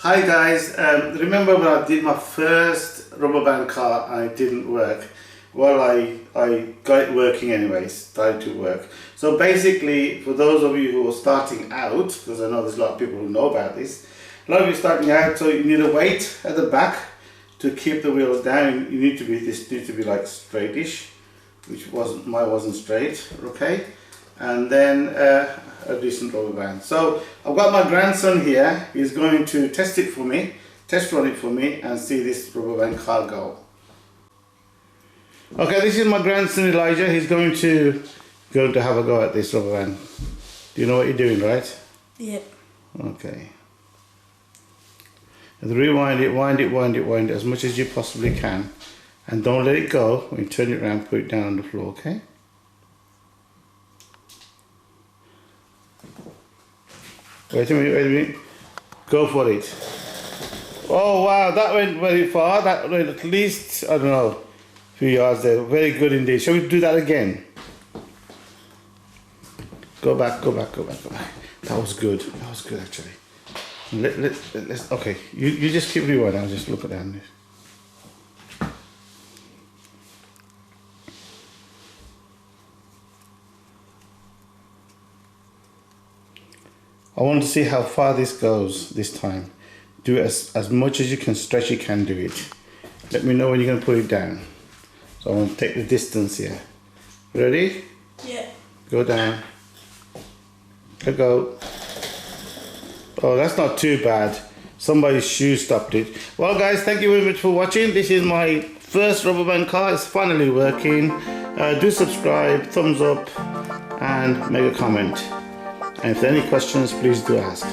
Hi guys, remember when I did my first rubber band car and it didn't work? Well, I got it working anyways, started to work. So basically, for those of you who are starting out, because I know there's a lot of people who know about this, a lot of you starting out, so you need a weight at the back to keep the wheels down. You need to be, this needs to be like straightish, which mine wasn't straight, okay? And then a decent rubber band. So I've got my grandson here. He's going to test it for me, test run it for me, and see this rubber band car go. Okay, this is my grandson Elijah. He's going to have a go at this rubber band. Do you know what you're doing, right? Yeah. Okay. And rewind it, wind it as much as you possibly can, and don't let it go. When you turn it around, put it down on the floor, okay? Wait a minute. Go for it. Oh wow, that went very far. That went at least, I don't know, a few yards there. Very good indeed. Shall we do that again? Go back. That was good. That was good actually. Let's okay. You just keep rewinding. I'll just look at that. I want to see how far this goes this time. Do it as much as you can, stretch you can do it. Let me know when you're going to put it down. So I want to take the distance here. Ready? Yeah. Go down. Go. Oh, that's not too bad. Somebody's shoe stopped it. Well guys, thank you very much for watching. This is my first rubber band car. It's finally working. Do subscribe, thumbs up, and make a comment. And if there are any questions, please do ask.